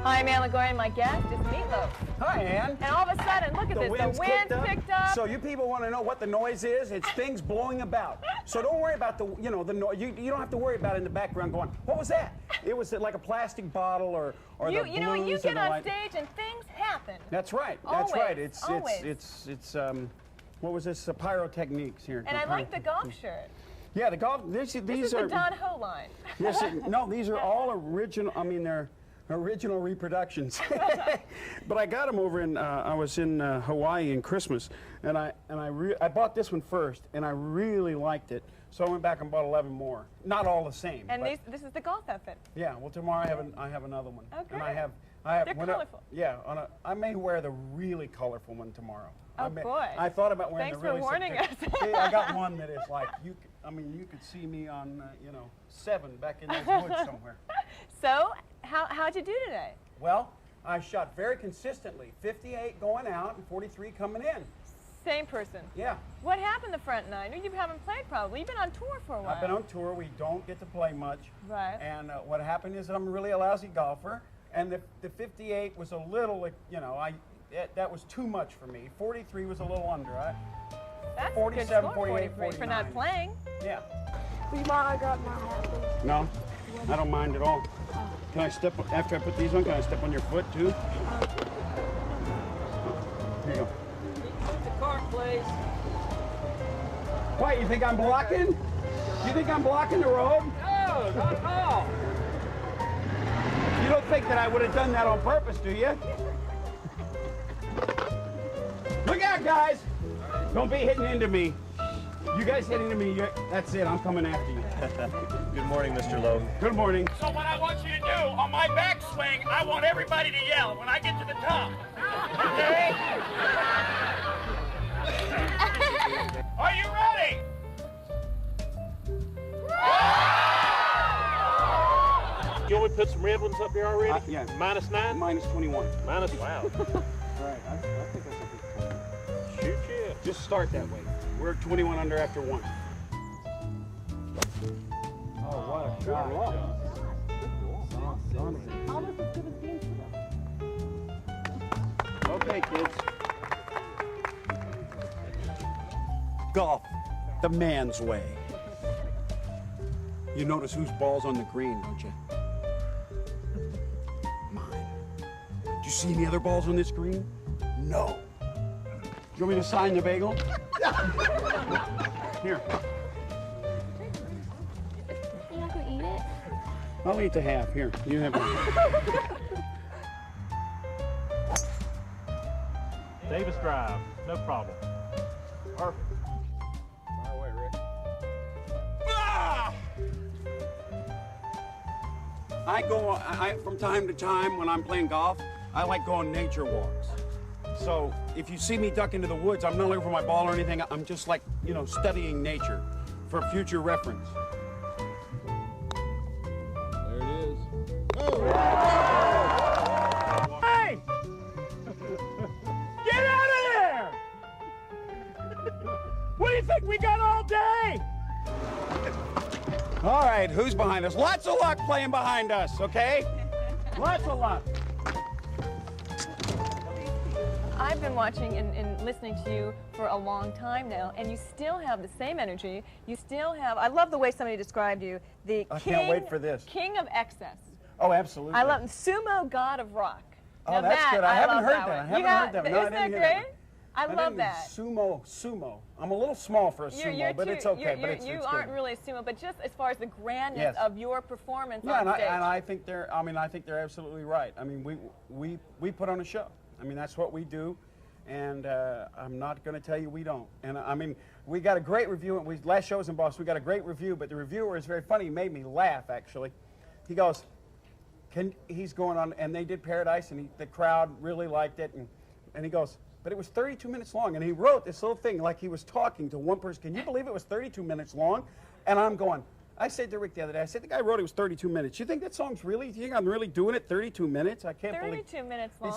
I'm Ann Lagorian. My guest is Meatloaf. Hi, Ann. And all of a sudden, look at this. The wind's picked up. So you people want to know what the noise is? It's things blowing about. So don't worry about the noise. You don't have to worry about it in the background going, what was that? It was like a plastic bottle or you the know, you blues get and the on light. stage and things happen. That's right. Always, That's right. It's what was this? Pyrotechniques here. And I like the golf shirt. Yeah, the golf. These This is are the Don Ho line. Yes, no, these are all original. I mean, they're original reproductions. But I got them over in. I was in Hawaii in Christmas, and I bought this one first, and I really liked it. So I went back and bought 11 more. Not all the same. And this is the golf outfit. Yeah. Well, tomorrow I have another one. Okay. And I have. They're colorful. I may wear the really colorful one tomorrow. Oh boy. I thought about wearing Thanks the really. for warning us. Hey, I got one that is like you. I mean, you could see me on 7 back in those woods somewhere. So, how'd you do today? Well, I shot very consistently. 58 going out and 43 coming in. Same person. Yeah. What happened the front nine? You haven't played probably. You've been on tour for a while. I've been on tour. We don't get to play much. Right. And what happened is that I'm really a lousy golfer, and the 58 was a little, that was too much for me. 43 was a little under. That's 47, a good score, 48, 43 for not 49. playing. Yeah. Will you mind I grab my hat, please? No, I don't mind at all. Can I step, after I put these on, can I step on your foot too? Here you go. The car, please. What, you think I'm blocking? You think I'm blocking the road? No, not at all. You don't think that I would have done that on purpose, do you? Look out, guys! Don't be hitting into me. You guys hit into me, that's it, I'm coming after you. Good morning, Mr. Lowe. Good morning. So what I want you to do, on my backswing, I want everybody to yell when I get to the top. Okay? Are you ready? You want me to put some ribbons up here already? Yeah. -9? Minus 21. Minus, wow. Right, I think that's a good point. Shoot, yeah. Just start that way. We're 21 under after 1. Oh, what a shot. Okay, kids. Golf, the man's way. You notice whose ball's on the green, don't you? Mine. Do you see any other balls on this green? No. You want me to sign the bagel? Here. You're not gonna eat it? I'll eat the half. Here, you have one. Davis Drive, no problem. Perfect. Far away, Rick. From time to time when I'm playing golf, I like going nature walks. So if you see me duck into the woods, I'm not looking for my ball or anything. I'm just like, studying nature for future reference. There it is. Oh! Hey! Get out of there! What do you think we got all day? All right, who's behind us? Lots of luck playing behind us, okay? Lots of luck. I've been watching and listening to you for a long time now, and you still have the same energy. You still have, I love the way somebody described you, the I can't wait for this. King of excess. Oh, absolutely. I love sumo god of rock. Oh, Now that's good. I haven't love heard that that. one. I haven't heard that. No, I Isn't that didn't hear great? that. I love that. Sumo. I'm a little small for a sumo, but it's okay. You aren't really a sumo, but just as far as the grandness Yes. of your performance Yeah, on stage. and I think they're absolutely right. I mean, we put on a show. I mean, that's what we do, and I'm not going to tell you we don't. And I mean, we got a great review. Last show was in Boston. We got a great review, but the reviewer is very funny. He made me laugh, actually. He goes, he's going on, and they did Paradise, and the crowd really liked it, and he goes, but it was 32 minutes long, and he wrote this little thing like he was talking to one person. Can you believe it was 32 minutes long? And I'm going, I said to Rick the other day, I said, the guy wrote it was 32 minutes. You think that song's really, you think I'm really doing it 32 minutes? I can't believe 32 minutes long? It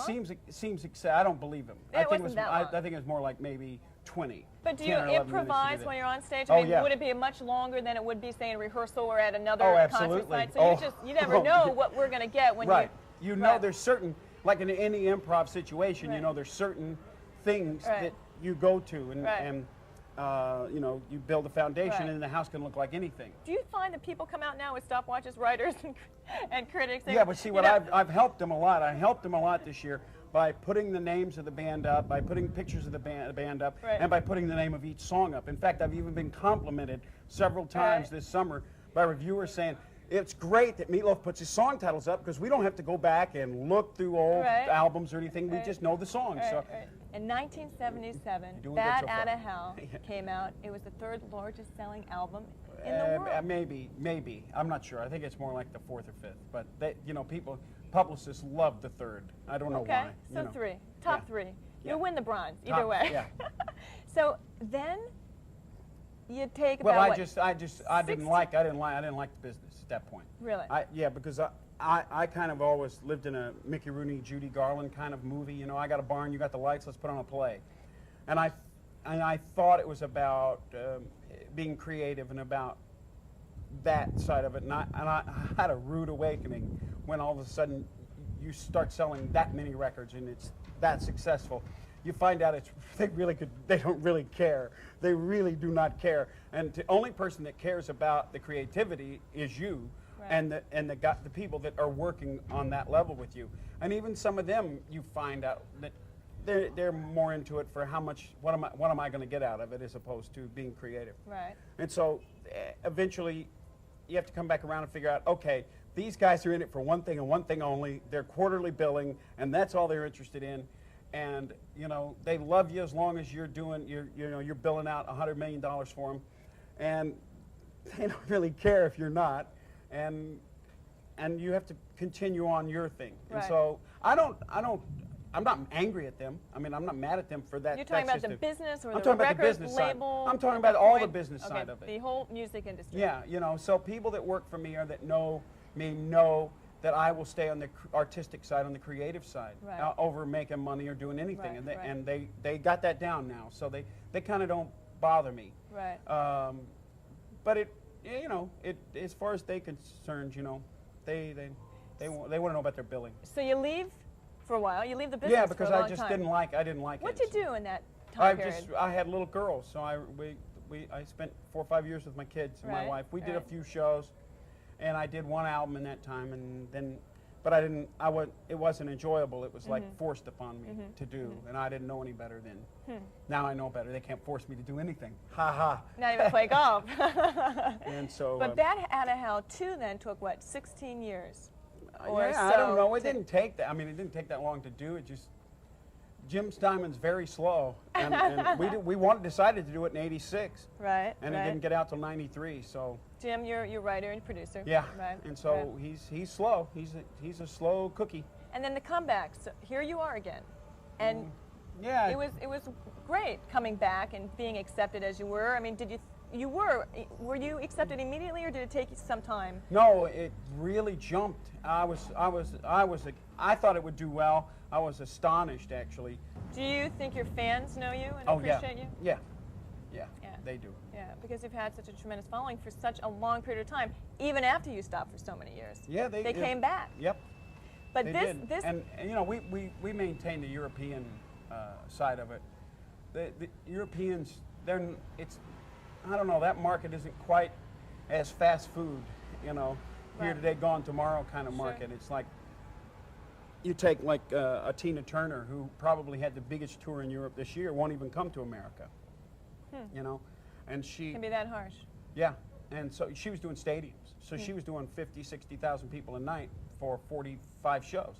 seems I don't believe him. It wasn't that long. I think it was more like maybe 20. But do you 10 or 11 minutes to do improvise that. when you're on stage? Oh, I mean, yeah. would it be much longer than it would be, say, in rehearsal or at another Oh, concert absolutely. site? So Oh. you never know what we're going to get when Right. You know, Right. there's certain, like in any improv situation, you Right. know, there's certain things Right. that you go to, and, Right. and you know, you build a foundation, Right. and the house can look like anything. Do you find that people come out now with stopwatches, writers and critics? Yeah, but see, you what know- I've helped them a lot. I helped them a lot this year by putting the names of the band up, by putting pictures of the band up, Right. and by putting the name of each song up. In fact, I've even been complimented several times Right. this summer by reviewers saying, it's great that Meatloaf puts his song titles up because we don't have to go back and look through old Right. albums or anything. We Right. just know the songs. Right, So right. In 1977, Doing good Bat so far. Outta Hell came out. It was the third largest selling album in the world. maybe. I'm not sure. I think it's more like the fourth or fifth. But they, you know, publicists love the third. I don't know Okay, why. so you know. three, top Yeah. three. Yeah. You win the bronze Top- either way. yeah. So then you take Well, about I what, didn't 60 like the business at that point. Really? Yeah, because I kind of always lived in a Mickey Rooney, Judy Garland kind of movie. You know, I got a barn, you got the lights, let's put on a play. And I thought it was about being creative and about that side of it. And I had a rude awakening when all of a sudden you start selling that many records and it's that successful. You find out they don't really care. They really do not care. And the only person that cares about the creativity is you. Right. And the people that are working on that level with you. And even some of them, you find out that they're more into it for what am I going to get out of it as opposed to being creative. Right. And so eventually you have to come back around and figure out, okay, these guys are in it for one thing and one thing only. They're quarterly billing, and that's all they're interested in. And you know, they love you as long as you're billing out $100 million for them, and they don't really care if you're not. And you have to continue on your thing. Right. And so I'm not angry at them. I mean, I'm not mad at them for that. You're talking that about the system. business or I'm the talking about record the business label? side. I'm talking at that about all the point? business Okay, side of it. The whole music industry. Yeah, you know, so people that work for me or that know me know that I will stay on the artistic side, on the creative side, Right. over making money or doing anything. Right, And right. they got that down now, so they kind of don't bother me. Right. But as far as they're concerned, you know, they want to know about their billing. So you leave for a while. You leave the business Yeah, because for a long I just time. didn't like it. What'd you do in that time period? I had little girls, so I spent 4 or 5 years with my kids and my Right, wife. We did a right. few shows, and I did one album in that time, and then, but it wasn't enjoyable. It was like forced upon me to do, and I didn't know any better then. Now I know better. They can't force me to do anything. Ha ha. Now you play golf. And so. But Bat Outta Hell 2 then took, what, 16 years? Or Yeah, I don't so know. It to- didn't take that. I mean, it didn't take that long to do. It just Jim Steinman's very slow, and we decided to do it in '86, Right, and right. it didn't get out till '93. So Jim, you're writer and producer. yeah, Right, and so right. he's slow. He's a slow cookie. And then the comeback. So here you are again. And Yeah. it was great coming back and being accepted as you were. I mean, were you accepted immediately, or did it take you some time? No, it really jumped. I thought it would do well. I was astonished, actually. Do you think your fans know you and Oh yeah. appreciate you? Yeah. Yeah. They do. Yeah, because you've had such a tremendous following for such a long period of time, even after you stopped for so many years. Yeah, they came back. Yep. But They this did. this And you know, we maintain the European side of it. The Europeans, I don't know, that market isn't quite as fast food, you know, here Right. today, gone tomorrow kind of Sure. market. It's like, you take like a Tina Turner, who probably had the biggest tour in Europe this year, won't even come to America, you know, and she, can be that harsh. yeah, and so she was doing stadiums. So she was doing 50, 60,000 people a night for 45 shows.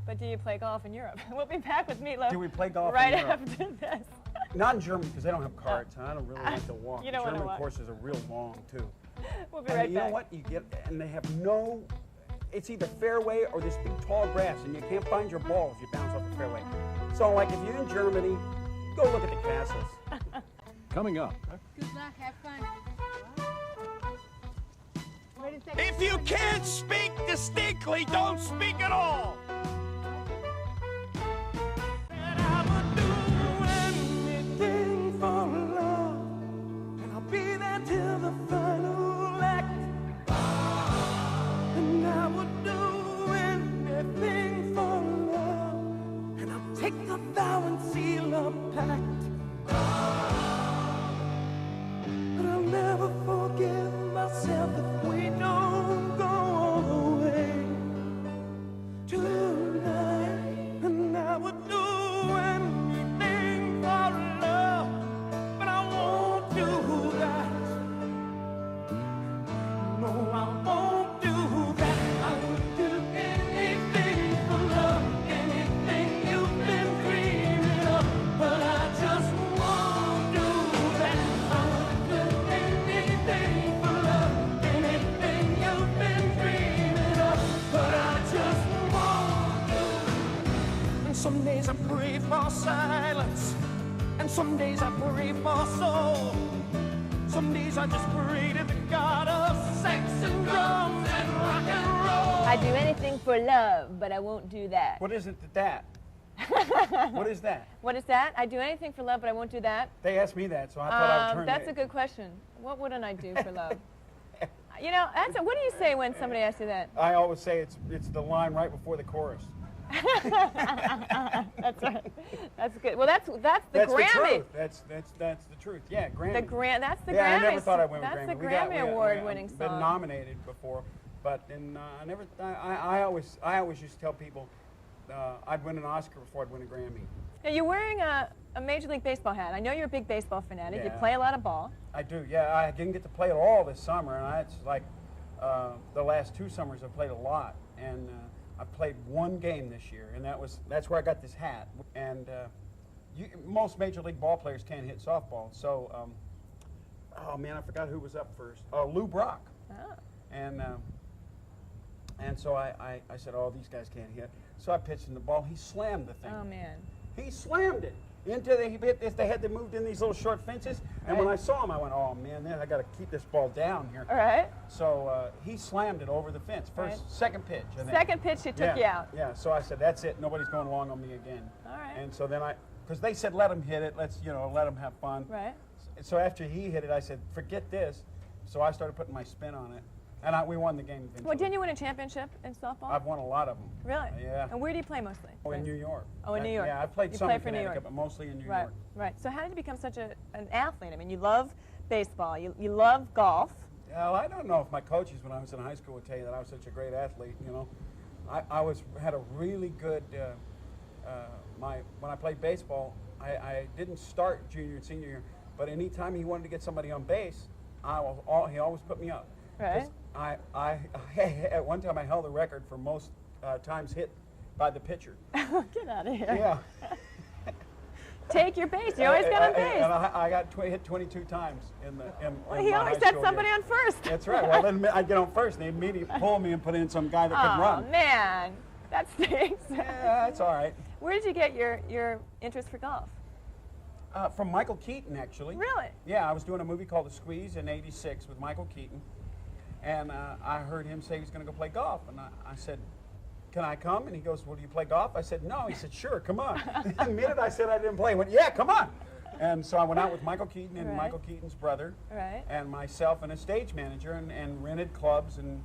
But do you play golf in Europe? We'll be back with Meatloaf. Do we play golf in right Europe? after this? Not in Germany, because they don't have carts, and I don't really like to walk. You don't wanna German walk. courses are real long, too. We'll be And right you back. know what? You get, and they have it's either fairway or this big tall grass, and you can't find your ball if you bounce off the fairway. So, like, if you're in Germany, go look at the castles. Coming up. Good luck, have fun. Ready to take If you can't speak distinctly, don't speak at all. And I would do anything I pray for silence, and some days I pray for soul. Some days I just pray to the God of sex and drums and rock and roll. I do anything for love, but I won't do that. What isn't that? What is that? What is that? I do anything for love, but I won't do that. They asked me that, so I thought I would turn That's it. a good question. What wouldn't I do for love? You know, what do you say when somebody asks you that? I always say it's the line right before the chorus. That's right. That's good. Well, that's the That's Grammy. the truth. That's the truth. Yeah, Grammy. That's the Yeah, Grammy. I never thought I'd win a That's Grammy. the We Grammy award-winning I've song. been nominated before, but then I never. I always used to tell people I'd win an Oscar before I'd win a Grammy. Now you're wearing a Major League Baseball hat. I know you're a big baseball fanatic. You Yeah. play a lot of ball. I do. Yeah, I didn't get to play at all this summer, and it's like the last 2 summers I've played a lot, and I played 1 game this year, and that's where I got this hat. And most Major League ball players can't hit softball, so oh man, I forgot who was up first. Lou Brock. Oh. And so I said, oh, these guys can't hit. So I pitched in the ball. He slammed the thing. Oh man. He slammed it into the. They had to move in these little short fences. And when I saw him, I went, oh man, I got to keep this ball down here. All right. So he slammed it over the fence. Second pitch. I think. Second pitch, he took you out. Yeah. So I said, that's it. Nobody's going along on me again. All right. And so then because they said let him hit it. Let's let him have fun. Right. So after he hit it, I said, forget this. So I started putting my spin on it. And we won the game eventually. Well, didn't you win a championship in softball? I've won a lot of them. Really? Yeah. And where do you play mostly? Oh, in New York. Oh, in New York. Yeah, I played You some play in for New Connecticut, York. but mostly in New Right. York. Right. So how did you become such an athlete? I mean, you love baseball. You love golf. Well, I don't know if my coaches when I was in high school would tell you that I was such a great athlete. You know, I had a really good. When I played baseball, I didn't start junior and senior year, but anytime he wanted to get somebody on base, he always put me up. Right. At one time I held the record for most times hit by the pitcher. Get out of here. Yeah. Take your base. You always got on base. And I got hit 22 times in Well, he my always high had school somebody year. on first. That's right. Well, then I'd get on first, and they'd immediately pull me and put in some guy that could run. Oh, man. That stinks. Yeah, that's all right. Where did you get your interest for golf? From Michael Keaton, actually. Really? Yeah, I was doing a movie called The Squeeze in '86 with Michael Keaton, and I heard him say he was going to go play golf, and I said, can I come? And he goes, well, do you play golf? I said, no. He said, sure, come on. The minute I said I didn't play, he went, yeah, come on. And so I went out with Michael Keaton and Right. Michael Keaton's brother, Right. and myself and a stage manager, and rented clubs and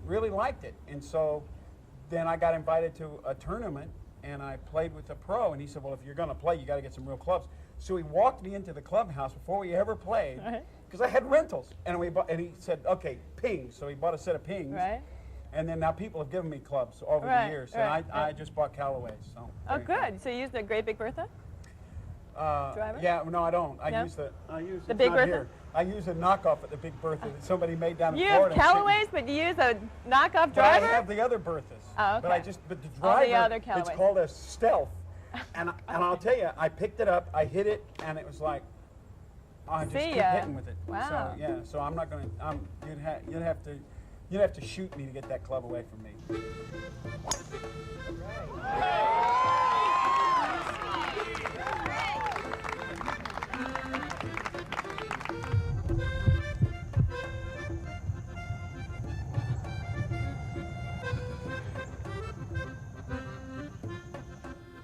really liked it. And so then I got invited to a tournament, and I played with a pro, and he said, well, if you're going to play, you got to get some real clubs. So he walked me into the clubhouse before we ever played, because I had rentals, and he said, okay, pings. So he bought a set of pings. Right. And then now people have given me clubs over the years, and I just bought Callaway's. So Oh, there you go. good. So you used the Great Big Bertha? Driver? Yeah, no, I don't. I No? use the The Big not Bertha? here. I use a knockoff at the Big Bertha that somebody made down in You have Florida. Callaway's, but you use a knockoff But I driver? have the other Berthas. Oh, But okay. the All driver, the other it's Callaways. called a Stealth. And I'll tell you, I picked it up, I hit it, and it was like, I just See kept ya. hitting with it. Wow. So yeah, so I'm not gonna. You'd have to shoot me to get that club away from me.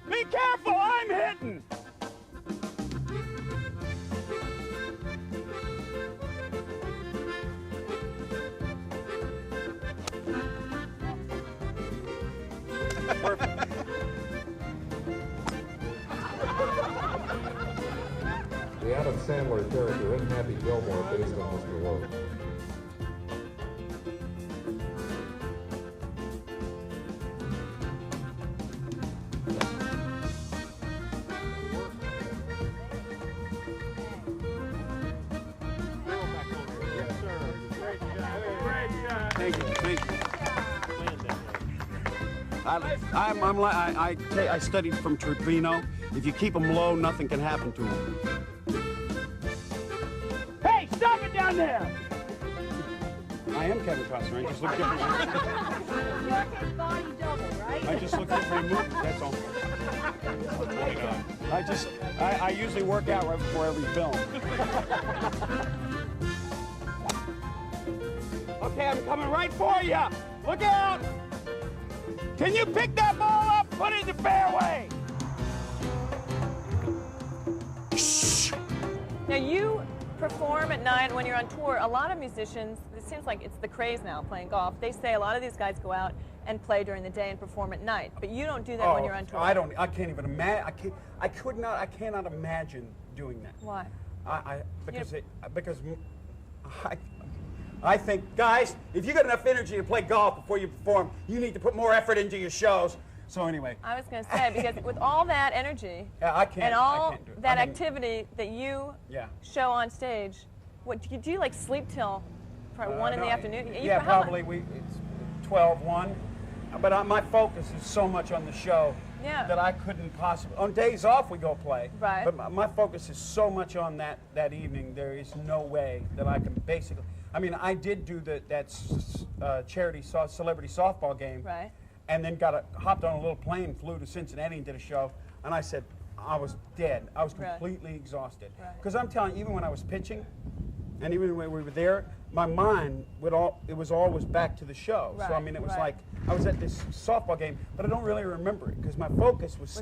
Be careful, I'm hitting. The Adam Sandler character in Happy Gilmore based on Mr. Lowe. Thank you. I studied from Trevino. If you keep them low, nothing can happen to them. Hey, stop it down there! I am Kevin Costner. I just look different. You're his body double, right? I just look different in movies. That's all. I usually work out right before every film. Okay, I'm coming right for you. Look out! Can you pick that ball up? Put it in the fairway. Now you perform at night when you're on tour. A lot of musicians, it seems like it's the craze now playing golf. They say a lot of these guys go out and play during the day and perform at night, but you don't do that when you're on tour. I can't even imagine. I cannot imagine doing that. Why? I think, guys, if you got enough energy to play golf before you perform, you need to put more effort into your shows. So anyway. I was going to say, because with all that energy and all that activity that you show on stage, what do you like sleep till probably 1 in the afternoon? Probably it's 12, 1. But my focus is so much on the show that I couldn't possibly. On days off, we go play. Right. But my focus is so much on that evening. There is no way that I can basically. I mean, I did do that charity celebrity softball game. Right. And then hopped on a little plane, flew to Cincinnati and did a show. And I said, I was dead. I was completely exhausted. Because I'm telling you, even when I was pitching, and even when we were there, my mind was always back to the show. So I mean, it was like I was at this softball game, but I don't really remember it because my focus was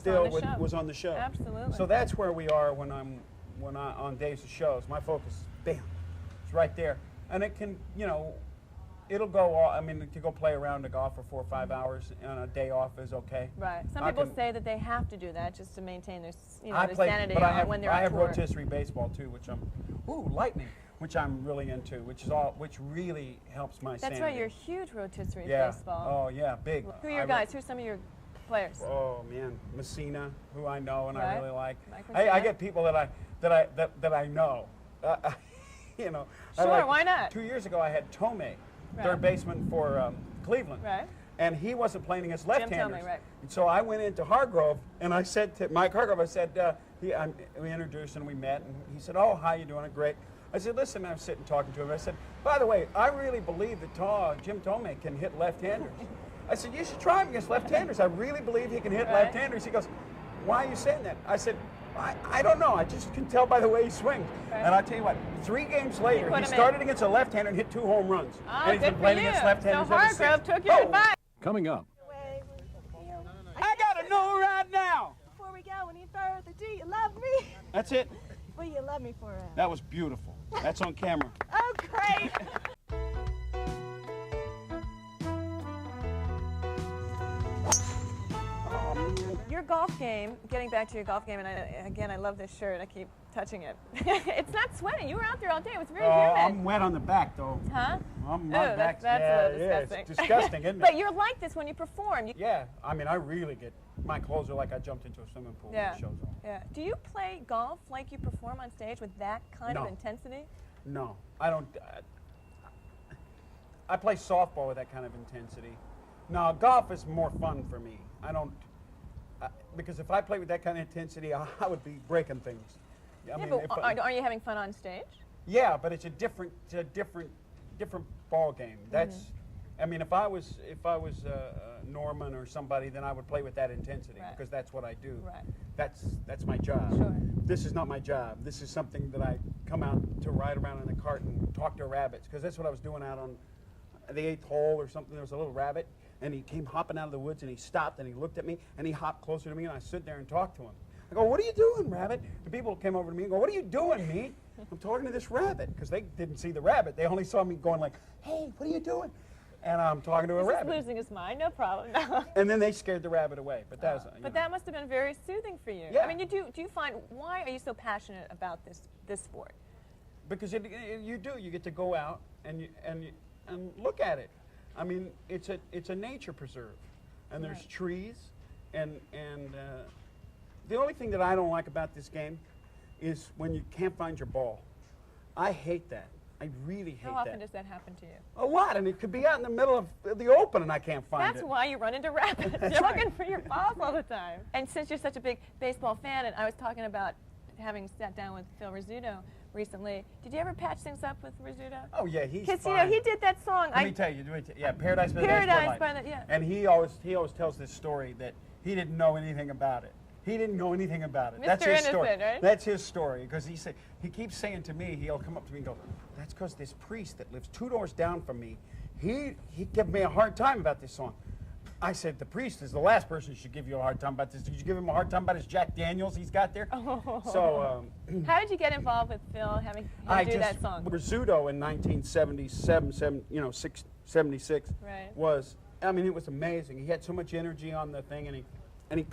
on the show. Absolutely. So that's where we are when I on days of shows. My focus, bam, it's right there, and it can, it'll go. I mean, to go play around the golf for 4 or 5 hours on a day off is okay. Right. Some people say that they have to do that just to maintain their, their sanity but when they're on I have tour. rotisserie baseball too, which lightning, which I'm really into, which really helps my sanity. That's right. You're huge rotisserie baseball. Oh yeah, big. Who are your guys? Who are some of your players? Oh man, Messina, who I know and I really like. Hey, I get people that I know. Sure, why not? 2 years ago, I had Tomei, third baseman for Cleveland. Right. And he wasn't playing against left-handers. Jim Tomei, right. And so I went into Hargrove, and I said to Mike Hargrove, I said, we introduced and we met, and he said, oh, how you doing? Great. I said, listen, I was sitting talking to him. I said, by the way, I really believe that Jim Tomei can hit left-handers. I said, you should try him against left-handers. I really believe he can hit left-handers. He goes, why are you saying that? I said, I don't know. I just can tell by the way he swings. Right. And I'll tell you what, 3 games later, he started against a left-hander and hit 2 home runs. Oh, and he's been playing against left-handers so Hargrove took your advice. Coming up. I got to know right now. Before we go any further, do you love me? That's it. Will you love me for a... That was beautiful. That's on camera. Oh, great. Your golf game, getting back to your golf game, and again, I love this shirt. I keep touching it. It's not sweating. You were out there all day. It was very humid. I'm wet on the back, though. Huh? My back's, that's a little disgusting. Yeah, it's disgusting, isn't it? But you're like this when you perform. Yeah, I mean, I really get, my clothes are like I jumped into a swimming pool when the show's on. Yeah. Do you play golf like you perform on stage with that kind of intensity? No, I don't. I play softball with that kind of intensity. No, golf is more fun for me. I don't, because if I play with that kind of intensity, I would be breaking things. I mean, but are you having fun on stage? Yeah, but it's a different ball game. That's, I mean, if I was Norman or somebody, then I would play with that intensity because that's what I do. Right. That's my job. Sure. This is not my job. This is something that I come out to ride around in a cart and talk to rabbits because that's what I was doing out on the 8th hole or something. There was a little rabbit and he came hopping out of the woods and he stopped and he looked at me and he hopped closer to me and I stood there and talked to him. I go, what are you doing, rabbit? The people came over to me and go, what are you doing, me? I'm talking to this rabbit because they didn't see the rabbit. They only saw me going like, hey, what are you doing? And I'm talking to a rabbit. He's losing his mind, no problem. And then they scared the rabbit away. But that was, but that must have been very soothing for you. Yeah. I mean, do you find, why are you so passionate about this sport? Because you do. You get to go out and look at it. I mean, it's a nature preserve, and there's trees, and the only thing that I don't like about this game is when you can't find your ball. I hate that. I really hate that. How often does that happen to you? A lot, and it could be out in the middle of the open and I can't find it. That's why you run into rabbits. You're looking for your balls all the time. And since you're such a big baseball fan, and I was talking about having sat down with Phil Rizzuto, recently. Did you ever patch things up with Rizzuto? Oh yeah, he's Because fine. you know he did that song. Let me tell you, yeah, Paradise by the Dashboard Paradise Light. by the yeah. And he always tells this story that he didn't know anything about it. He didn't know anything about it. That's Mr. his story. Innocent, right? That's his story because he keeps saying to me, he'll come up to me and go, "That's because this priest that lives 2 doors down from me, he gave me a hard time about this song." I said, "The priest is the last person who should give you a hard time about this. Did you give him a hard time about his Jack Daniels he's got there?" Oh. So. How did you get involved with Phil having him do that song? Rizzuto in 1977, 76 Right. was, I mean, it was amazing. He had so much energy on the thing, and he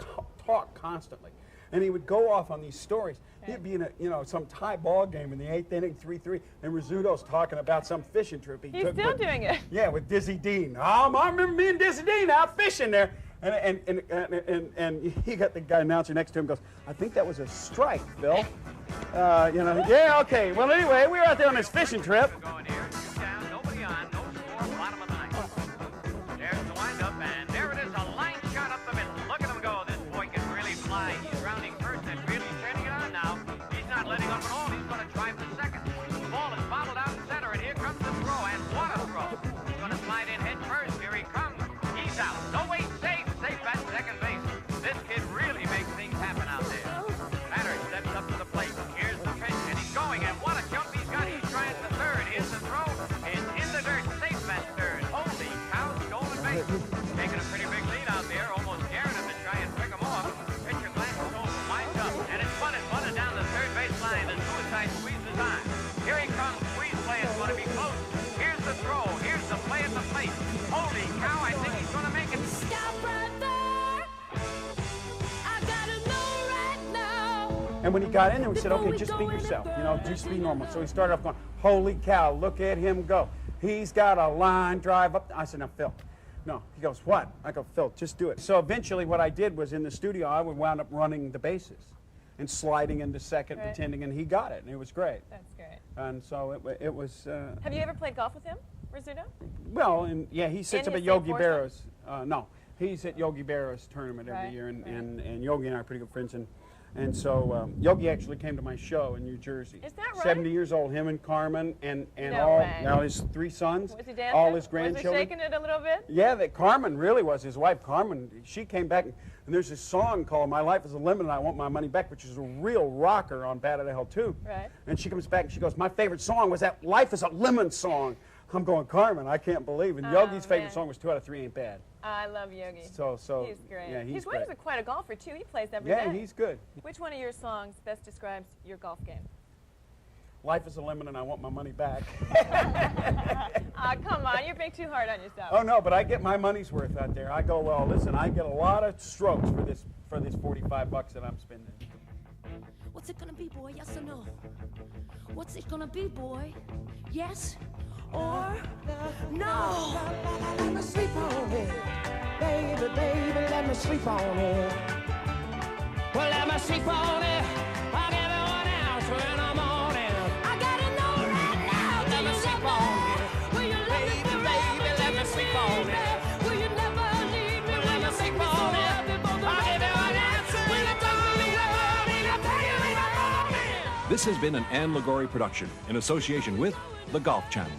talked constantly. And he would go off on these stories. Right. He'd be in some tie ball game in the 8th inning, 3-3, and Rizzuto's talking about some fishing trip he He's took. still doing it. Yeah, with Dizzy Dean. I remember me and Dizzy Dean out fishing there. And he got the guy announcer next to him goes, "I think that was a strike, Phil." Yeah, okay. Well, anyway, we were out there on this fishing trip. Going here, 2 down, nobody on, no score, bottom of the 9th. There's the windup, and there it is, a line shot up the middle. Look at him go. This boy can really fly. He's rounding first and really turning it on now. He's not letting up at all. He's going to try for second. The ball is bobbled out in center, and here comes the throw, and what a throw. He's going to slide in head first. Here he comes. He's out. No, wait, safe at second base. This kid really makes things happen out there. Matter steps up to the plate. Here's the pitch, and he's going, and what a jump he's got. He's trying for third. Here's the throw. It's in the dirt. Safe at third. Holy cow, stolen base. Taking a pretty big lead out there, almost daring him to try and pick him off. Pitcher glances over, winds up, and it's bunted down the third base line. The suicide squeeze is on. Here he comes. Squeeze play is going to be close. Here's the throw. Here's the play at the plate. Holy cow, I think he's going to make it. Stop right there. I gotta know right now. And when he got in there, we said, "Okay, just be yourself. Just be normal." So he started off going, "Holy cow, look at him go. He's got a line drive up." I said, "Now, Phil." No. He goes, "What?" I go, "Phil, just do it." So eventually what I did was in the studio, I would wound up running the bases and sliding into second, Right. pretending, and he got it, and it was great. That's great. And so it was, Have you ever played golf with him, Rizzuto? well, and yeah, he sits In up his at Yogi same Berra's. No, he's at Yogi Berra's tournament every Right, year, right. and Yogi and I are pretty good friends. And so Yogi actually came to my show in New Jersey. Is that right? 70 years old, him and Carmen, and No all way. now his 3 sons, Was he dancing? all his Was grandchildren. he shaking it a little bit? Yeah, that Carmen really was his wife. Carmen, she came back, and there's this song called "My Life Is a Lemon and I Want My Money Back," which is a real rocker on Bad at Hell 2. Right. And she comes back and she goes, "My favorite song was that Life Is a Lemon song." I'm going, "Carmen, I can't believe." And Yogi's favorite man. song was 2 Out of 3 Ain't Bad. I love Yogi. So He's great. Yeah, he's quite great. a golfer too. He plays every Yeah, day. he's good. Which one of your songs best describes your golf game? Life is a lemon and I want my money back. Come on, you're being too hard on yourself. Oh no, but I get my money's worth out there. I go, well, listen, I get a lot of strokes for this $45 that I'm spending. What's it gonna be, boy? Yes or no? What's it gonna be, boy? Yes or no? Let me sleep on it. Baby, baby, let me sleep on it. Well, let me sleep on it. Like everyone else when I'm on it. I gotta know right now. Let me sleep on it. Will you love me Baby, forever? baby, let me sleep on it. Will you never leave me? Let me sleep on it. Like everyone else when I'm on it. This has been an Ann Liguori production in association with the Golf Channel.